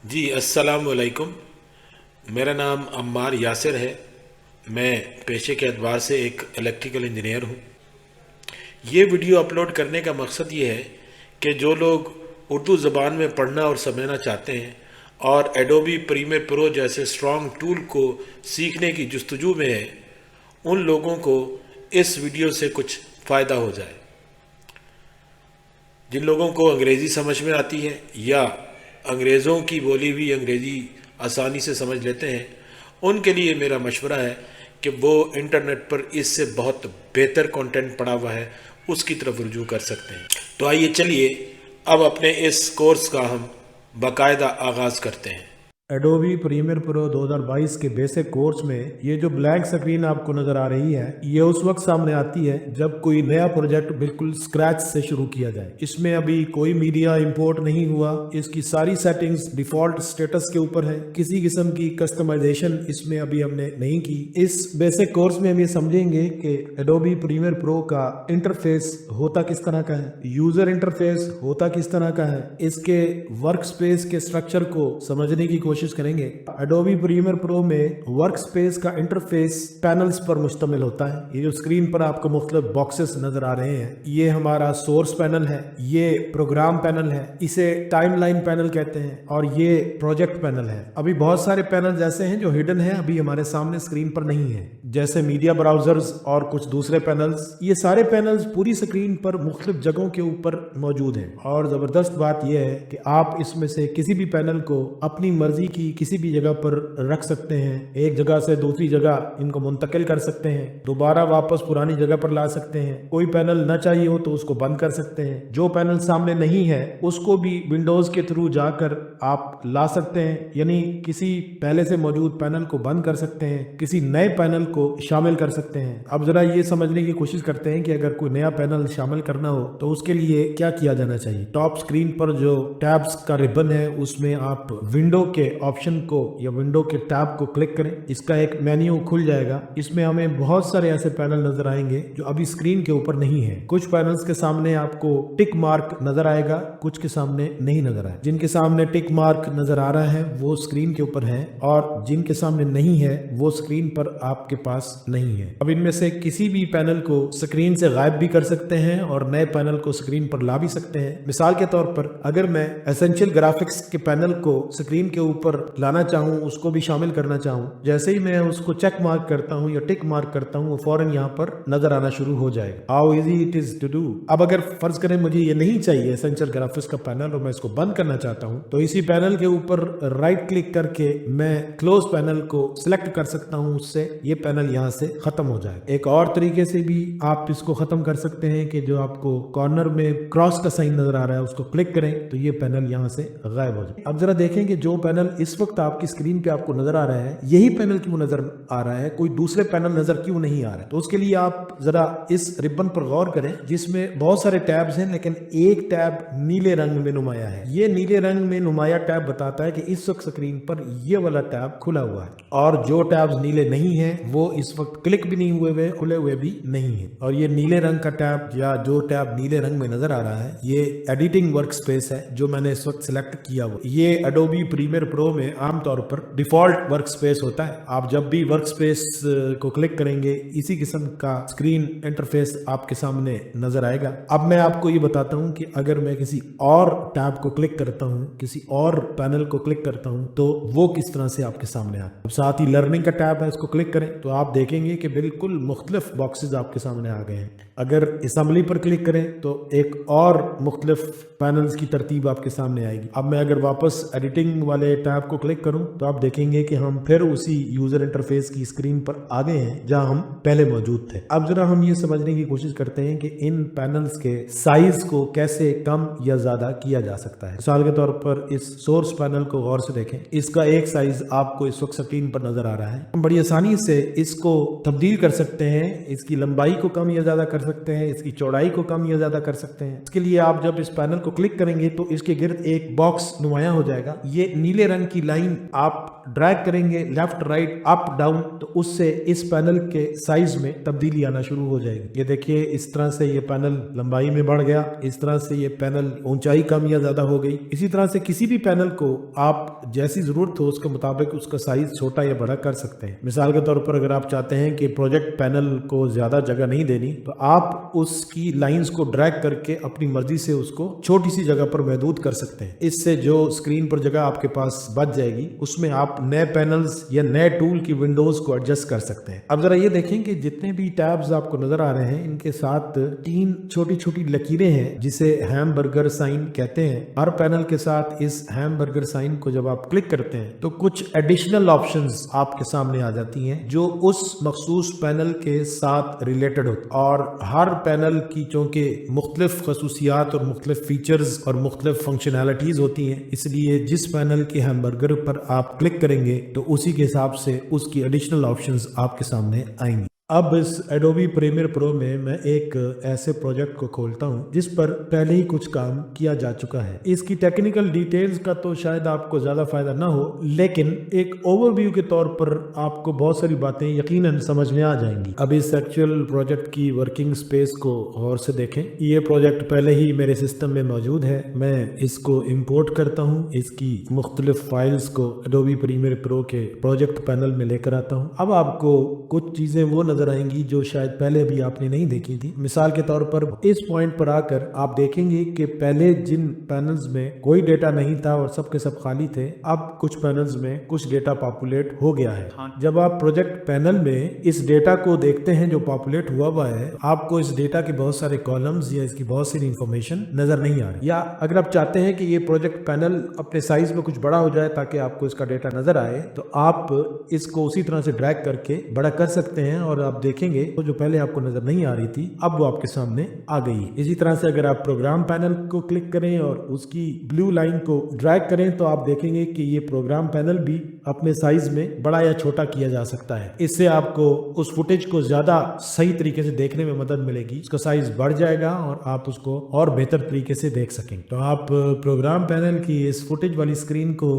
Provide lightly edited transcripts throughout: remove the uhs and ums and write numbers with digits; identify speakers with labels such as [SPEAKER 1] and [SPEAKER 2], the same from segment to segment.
[SPEAKER 1] جی السلام علیکم۔ میرا نام عمار یاسر ہے۔ میں پیشے کے اعتبار سے ایک الیکٹریکل انجینئر ہوں۔ یہ ویڈیو اپلوڈ کرنے کا مقصد یہ ہے کہ جو لوگ اردو زبان میں پڑھنا اور سمجھنا چاہتے ہیں اور ایڈوبی پریمیئر پرو جیسے اسٹرانگ ٹول کو سیکھنے کی جستجو میں ہے، ان لوگوں کو اس ویڈیو سے کچھ فائدہ ہو جائے۔ جن لوگوں کو انگریزی سمجھ میں آتی ہے یا انگریزوں کی بولی ہوئی انگریزی آسانی سے سمجھ لیتے ہیں، ان کے لیے میرا مشورہ ہے کہ وہ انٹرنیٹ پر اس سے بہت بہتر کنٹینٹ پڑا ہوا ہے، اس کی طرف رجوع کر سکتے ہیں۔ تو آئیے چلیے اب اپنے اس کورس کا ہم باقاعدہ آغاز کرتے ہیں۔
[SPEAKER 2] ایڈوبی پریمیئر پرو 2022 کے بیسک کورس میں یہ جو بلینک سکرین آپ کو نظر آ رہی ہے، یہ اس وقت سامنے آتی ہے جب کوئی نیا پروجیکٹ بالکل سکریچ سے شروع کیا جائے۔ اس میں ابھی کوئی میڈیا امپورٹ نہیں ہوا، اس کی ساری سیٹنگز ڈیفالٹ سٹیٹس کے اوپر ہے، کسی قسم کی کسٹمائزیشن اس میں ابھی ہم نے نہیں کی۔ اس بیسک کورس میں ہم یہ سمجھیں گے کہ ایڈوبی پریمیئر پرو کا انٹرفیس ہوتا کس طرح کا ہے، یوزر انٹرفیس ہوتا کس طرح کا ہے، اس کے ورک سپیس کے سٹرکچر کو سمجھنے کی کوشش کریں گے۔ ایڈوبی پریمیئر پرو میں ورک سپیس کا انٹرفیس پینلز پر مشتمل ہوتا ہے۔ یہ جو اسکرین پر آپ کو مختلف باکسز نظر آ رہے ہیں، یہ ہمارا سورس پینل ہے، یہ پروگرام پینل ہے، اسے ٹائم لائن پینل کہتے ہیں، اور یہ پروجیکٹ پینل ہے۔ ابھی بہت سارے پینلز ایسے ہیں جو ہڈن ہیں، ابھی ہمارے سامنے اسکرین پر نہیں ہیں، جیسے میڈیا براؤزرز اور کچھ دوسرے پینلز۔ یہ سارے پینلز پوری اسکرین پر مختلف جگہوں کے اوپر موجود ہیں، اور زبردست بات یہ ہے کہ آپ اس میں سے کسی بھی پینل کو اپنی مرضی کی کسی بھی جگہ پر رکھ سکتے ہیں، ایک جگہ سے دوسری جگہ ان کو منتقل کر سکتے ہیں، دوبارہ واپس پرانی جگہ پر لا سکتے ہیں۔ کوئی پینل نہ چاہیے ہو تو اس کو بند کر سکتے ہیں، جو پینل سامنے نہیں ہے اس کو بھی ونڈوز کے تھرو جا کر آپ لا سکتے ہیں، یعنی کسی پہلے سے موجود پینل کو بند کر سکتے ہیں، کسی نئے پینل کو شامل کر سکتے ہیں۔ اب ذرا یہ سمجھنے کی کوشش کرتے ہیں کہ اگر کوئی نیا پینل شامل کرنا ہو تو اس کے لیے کیا کیا جانا چاہیے۔ ٹاپ اسکرین پر جو ٹیبز کا ربن ہے، اس میں آپ ونڈو کے آپشن کو یا ونڈو کے ٹیب کو کلک کریں، اس کا ایک مینیو کھل جائے گا۔ اس میں ہمیں بہت سارے ایسے پینل نظر آئیں گے جو ابھی اسکرین کے اوپر نہیں ہیں۔ کچھ پینلز کے سامنے آپ کو ٹک مارک نظر آئے گا، کچھ کے سامنے نہیں نظر آئے۔ جن کے سامنے ٹک مارک نظر آ رہا ہے وہ اسکرین کے اوپر ہے، اور جن کے سامنے نہیں ہے وہ اسکرین پر آپ کے پاس نہیں ہے۔ اب ان میں سے کسی بھی پینل کو اسکرین سے غائب بھی کر سکتے ہیں اور نئے پینل کو اسکرین پر لا بھی سکتے ہیں۔ مثال کے طور پر اگر میں ایسنشل گرافکس کے پینل کو اسکرین کے اوپر لانا چاہوں، اس کو بھی شامل کرنا چاہوں، جیسے ہی میں اس کو چیک مارک کرتا ہوں یا ٹک مارک کرتا ہوں، وہ فوراً یہاں پر نظر آنا شروع ہو جائے گا۔ How easy it is to do. اب اگر فرض کریں مجھے یہ نہیں چاہیے ایسنشل گرافکس کا پینل اور میں اس کو بند کرنا چاہتا ہوں، تو اسی پینل کے اوپر رائٹ کلک کر کے میں کلوز پینل کو سلیکٹ کر سکتا ہوں، اس سے یہ پینل یہاں سے ختم ہو جائے گا۔ ایک اور طریقے سے بھی آپ اس کو ختم کر سکتے ہیں کہ جو آپ کو کارنر میں کراس کا سائن نظر آ رہا ہے اس کو کلک کریں تو یہ پینل یہاں سے غائب ہو جائے۔ اب ذرا دیکھیں کہ جو پینل اس وقت آپ کی اسکرین پہ آپ کو نظر آ رہا ہے، یہی پینل کیوں نظر آ رہا ہے، کوئی دوسرے پینل نظر کیوں نہیں آ رہا ہے؟ تو اس کے لیے آپ ذرا اس ربن پر غور کریں جس میں بہت سارے ٹیبز ہیں، لیکن ایک ٹیب نیلے رنگ میں نمایاں ہے۔ یہ نیلے رنگ میں نمایاں ٹیب بتاتا ہے کہ اس وقت اسکرین پر یہ والا ٹیب کھلا ہوا ہے، اور جو ٹیبز نیلے نہیں ہیں وہ اس وقت کلک بھی نہیں ہوئے، کھلے ہوئے بھی نہیں ہیں۔ اور یہ نیلے رنگ کا ٹیب یا جو ٹیب نیلے رنگ میں نظر آ رہا ہے، یہ ایڈیٹنگ ورک سپیس ہے جو میں نے اس وقت سلیکٹ کیا ہوا۔ یہ ایڈوبی پریمیئر پرو میں عام طور پر ڈیفالٹ ورک سپیس ہوتا ہے۔ آپ جب بھی ورک سپیس کو کلک کریں گے اسی قسم کا اسکرین انٹرفیس آپ کے سامنے نظر آئے گا۔ اب میں آپ کو یہ بتاتا ہوں کہ اگر میں کسی اور ٹیب کو کلک کرتا ہوں، کسی اور پینل کو کلک کرتا ہوں، تو وہ کس طرح سے آپ کے سامنے آتا ہے۔ اب ساتھ ہی لرننگ کا ٹیب ہے، اس کو کلک کریں تو آپ دیکھیں گے کہ بالکل مختلف باکسز آپ کے سامنے آ گئے ہیں۔ اگر اسمبلی پر کلک کریں تو ایک اور مختلف پینلز کی ترتیب آپ کے سامنے آئے گی۔ اب میں اگر واپس ایڈیٹنگ والے ٹیب کو کلک کروں تو آپ دیکھیں گے کہ ہم پھر اسی یوزر انٹرفیس کی اسکرین پر آ گئے ہیں جہاں ہم پہلے موجود تھے۔ اب ذرا ہم یہ سمجھنے کی کوشش کرتے ہیں کہ ان پینلز کے سائز کو کیسے کم یا زیادہ کیا جا سکتا ہے۔ مثال کے طور پر اس سورس پینل کو غور سے دیکھیں، اس کا ایک سائز آپ کو اس وقت اسکرین پر نظر آ رہا ہے۔ ہم بڑی آسانی سے اس کو تبدیل کر سکتے ہیں، اس کی لمبائی کو کم یا زیادہ کر سکتے ہیں، اس کی چوڑائی کو کم یا زیادہ کر سکتے ہیں۔ اس کے لیے آپ جب اس پینل کو کلک کریں گے تو اس کے گرد ایک باکس نمایاں ہو جائے گا۔ یہ نیلے رنگ کی لائن آپ ड्रैग करेंगे लेफ्ट राइट अप डाउन तो उससे इस पैनल के साइज में तब्दीली आना शुरू हो जाएगी। ये देखिए इस तरह से ये पैनल लंबाई में बढ़ गया, इस तरह से ये पैनल ऊंचाई कम या ज्यादा हो गई। इसी तरह से किसी भी पैनल को आप जैसी जरूरत हो उसके मुताबिक उसका साइज छोटा या बड़ा कर सकते हैं। मिसाल के तौर पर अगर आप चाहते हैं कि प्रोजेक्ट पैनल को ज्यादा जगह नहीं देनी तो आप उसकी लाइंस को ड्रैग करके अपनी मर्जी से उसको छोटी सी जगह पर महदूद कर सकते हैं। इससे जो स्क्रीन पर जगह आपके पास बच जाएगी उसमें आप नए पैनल्स या नए टूल की विंडोज को एडजस्ट कर सकते हैं। अब जरा ये देखें कि जितने भी टैब्स आपको नजर आ रहे हैं इनके साथ 3 छोटी छोटी लकीरें हैं जिसे हैमबर्गर साइन कहते हैं। हर पैनल के साथ इस हैमबर्गर साइन को जब आप क्लिक करते हैं तो कुछ एडिशनल ऑप्शंस आपके सामने आ जाती हैं जो उस मखसूस पैनल के साथ रिलेटेड होती हैं। और हर पैनल की चूंकि मुख्तलिफ खसूसियात और मुख्तलिफ फीचर्स और मुख्तलिफ फंक्शनैलिटीज होती हैं, इसलिए जिस पैनल के हैमबर्गर पर आप क्लिक करेंगे तो उसी के हिसाब से उसकी एडिशनल ऑप्शंस आपके सामने आएंगी। अब इस एडोबी प्रीमियर प्रो में मैं एक ऐसे प्रोजेक्ट को खोलता हूं जिस पर पहले ही कुछ काम किया जा चुका है। इसकी टेक्निकल डिटेल्स का तो शायद आपको ज्यादा फायदा ना हो, लेकिन एक ओवरव्यू के तौर पर आपको बहुत सारी बातें यकीनन समझ में आ जाएंगी। अब इस एक्चुअल प्रोजेक्ट की वर्किंग स्पेस को गौर से देखें। ये प्रोजेक्ट पहले ही मेरे सिस्टम में मौजूद है। मैं इसको इम्पोर्ट करता हूँ, इसकी मुख्तलिफ फाइल्स को एडोबी प्रीमियर प्रो के प्रोजेक्ट पैनल में लेकर आता हूँ। अब आपको कुछ चीजें वो नजर आएंगी जो शायद पहले भी आपने नहीं देखी थी। मिसाल के तौर पर इस पॉइंट पर आकर आप देखेंगे कि पहले जिन पैनल्स में कोई डेटा नहीं था और सब के सब खाली थे, अब कुछ पैनल्स में कुछ डेटा पॉपुलेट हो गया है। जब आप प्रोजेक्ट पैनल में इस डेटा को देखते हैं जो पॉपुलेट हुआ है, आपको इस डेटा के बहुत सारे कॉलम्स या इसकी बहुत सारी इंफॉर्मेशन नजर नहीं आ रही। या अगर आप चाहते हैं कि ये प्रोजेक्ट पैनल अपने साइज में कुछ बड़ा हो जाए ताकि आपको इसका डेटा नजर आए, तो आप इसको उसी तरह से ड्रैग करके बड़ा कर सकते हैं और आप देखेंगे तो जो पहले आपको नजर नहीं आ रही थी अब वो आपके सामने आ गई। इसी तरह से अगर आप प्रोग्राम पैनल को क्लिक करें और उसकी ब्लू लाइन को ड्रैग करें तो आप देखेंगे कि ये प्रोग्राम पैनल भी अपने साइज में बड़ा या छोटा किया जा सकता है। इससे आपको उस फुटेज को ज्यादा सही तरीके से देखने में मदद मिलेगी। उसका साइज बढ़ जाएगा और आप उसको और बेहतर तरीके से देख सकेंगे। तो आप प्रोग्राम पैनल की इस फुटेज वाली स्क्रीन को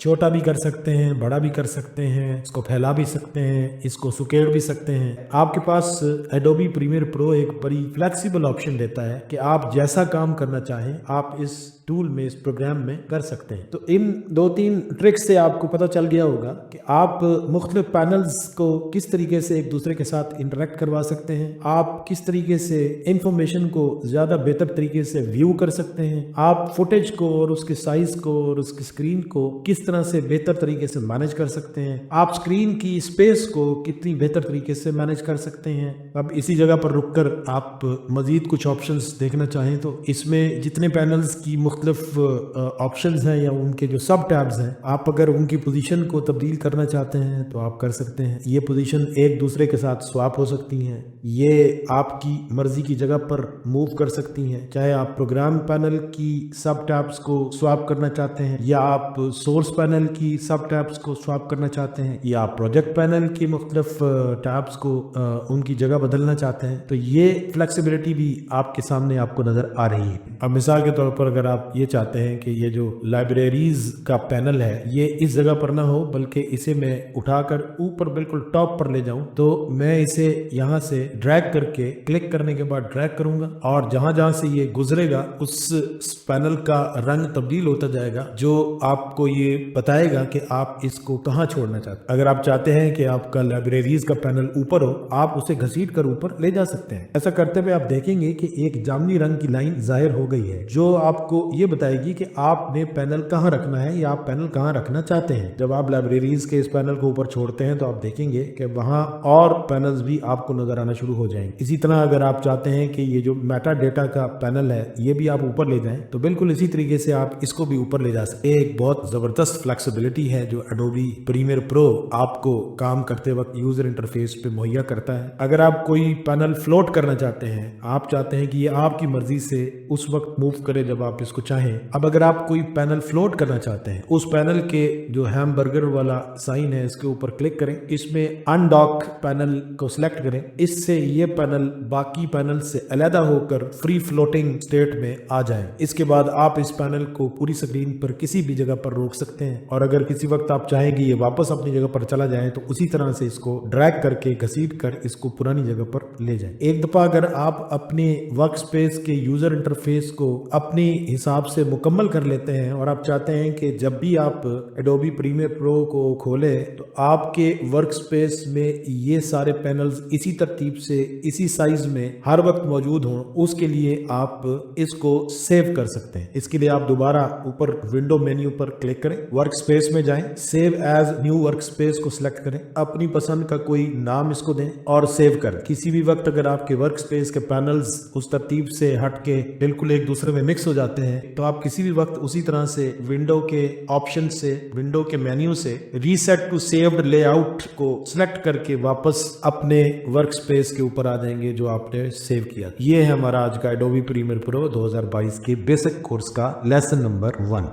[SPEAKER 2] छोटा भी कर सकते हैं, बड़ा भी कर सकते हैं, इसको फैला भी सकते हैं, इसको सुकेड़ भी सकते हैं। आपके पास एडोबी प्रीमियर प्रो एक बड़ी फ्लेक्सिबल ऑप्शन देता है कि आप जैसा काम करना चाहें आप इस टूल में, इस प्रोग्राम में कर सकते हैं। तो इन 2-3 ट्रिक्स से आपको पता चल गया होगा कि आप मुख्तलिफ पैनल्स को किस तरीके से एक दूसरे के साथ इंटरेक्ट करवा सकते हैं, आप किस तरीके से इंफॉर्मेशन को ज्यादा बेहतर तरीके से व्यू कर सकते हैं, आप फुटेज को और उसके साइज को और उसकी स्क्रीन को किस तरह से बेहतर तरीके से मैनेज कर सकते हैं, आप स्क्रीन की स्पेस को कितनी बेहतर तरीके से मैनेज कर सकते हैं। अब इसी जगह पर रुककर आप मजीद कुछ ऑप्शंस देखना चाहें तो इसमें जितने पैनल्स की मुख्तलिफ ऑप्शंस हैं या उनके जो सब टैब्स हैं, आप अगर उनकी पोजीशन को तब्दील करना चाहते हैं तो आप कर सकते हैं। ये पोजीशन एक दूसरे के साथ स्वैप हो सकती हैं, ये आपकी मर्जी की जगह पर मूव कर सकती हैं। चाहे आप प्रोग्राम पैनल की सब टैब्स को स्वैप करना चाहते हैं या आप सोर्स पैनल की सब टैब्स को स्वैप करना चाहते हैं या आप प्रोजेक्ट पैनल की मुख्तलिफ टैब्स को उनकी जगह बदलना चाहते हैं, तो ये फ्लेक्सिबिलिटी भी आपके सामने आपको नजर आ रही है। अब मिसाल के तौर पर अगर आप ये चाहते हैं कि ये जो लाइब्रेरीज का पैनल है ये इस जगह पर ना हो बल्कि इसे मैं उठाकर ऊपर बिल्कुल टॉप पर ले जाऊं, तो मैं इसे यहाँ से ड्रैग करके क्लिक करने के बाद ड्रैग करूंगा और जहां जहां से ये गुजरेगा उस पैनल का रंग तब्दील होता जाएगा जो आपको ये बताएगा कि आप इसको कहां छोड़ना चाहते हैं। अगर आप चाहते हैं कि आपका लाइब्रेरीज का पैनल ऊपर हो, आप उसे घसीट कर ऊपर ले जा सकते हैं। ऐसा करते हुए आप देखेंगे कि एक जामुनी रंग की लाइन जाहिर हो गई है जो आपको ये बताएगी कि आपने पैनल कहां रखना है या आप पैनल कहां रखना चाहते हैं। जब आप लाइब्रेरीज के इस पैनल को ऊपर छोड़ते हैं तो आप देखेंगे कि वहां और पैनल्स भी आपको नजर आना शुरू हो जाएंगे। इसी तरह अगर आप चाहते हैं कि ये जो मेटा डेटा का पैनल है ये भी आप ऊपर ले जाएं तो बिल्कुल इसी तरीके से आप इसको भी ऊपर ले जा सकते हैं। एक बहुत जबरदस्त फ्लेक्सिबिलिटी है जो एडोबी प्रीमियर प्रो आपको काम करते वक्त यूजर इंटरफेस पे मुहैया करता है। अगर आप कोई पैनल फ्लोट करना चाहते हैं, आप चाहते हैं कि ये आपकी मर्जी से उस वक्त मूव करे जब आप इसको चाहें। अब अगर आप कोई पैनल फ्लोट करना चाहते हैं, उस पैनल के जो हैमबर्गर वाला साइन है इसके ऊपर क्लिक करें, इसमें अनडॉक पैनल को सिलेक्ट करें। इससे ये पैनल बाकी पैनल से अलग होकर फ्री फ्लोटिंग स्टेट में आ जाए। इसके बाद आप इस पैनल को पूरी स्क्रीन पर किसी भी जगह पर रोक सकते सकते हैं। और अगर किसी वक्त आप चाहें कि ये वापस अपनी जगह पर चला जाए तो उसी तरह से इसको ड्रैग करके घसीट कर इसको पुरानी जगह पर ले जाएं। एक दफा अगर आप अपने वर्क स्पेस के यूजर इंटरफेस को अपनी हिसाब से मुकम्मल कर लेते हैं और आप चाहते हैं कि जब भी आप एडोबी प्रीमियर प्रो को खोले तो आपके वर्क स्पेस में ये सारे पैनल्स इसी तरतीब से इसी साइज में हर वक्त मौजूद हों, उसके लिए आप इसको सेव कर सकते हैं। इसके लिए आप दोबारा ऊपर विंडो मेन्यू पर क्लिक करें, वर्क स्पेस में जाएं, save as new work space को सिलेक्ट करें, अपनी पसंद का कोई नाम इसको दें और सेव करें। किसी भी वक्त अगर आपके वर्क स्पेस के पैनल्स उस तरतीब से हट के बिल्कुल एक दूसरे में मिक्स हो जाते हैं तो आप किसी भी वक्त उसी तरह से विंडो के ऑप्शन से, विंडो के मेन्यू से रीसेट टू सेव्ड लेआउट को सिलेक्ट करके वापस अपने वर्क स्पेस के ऊपर आ जाएंगे जो आपने सेव किया। ये है हमारा आज का एडोबी प्रीमियर प्रो 2022 के बेसिक कोर्स का लेसन नंबर 1।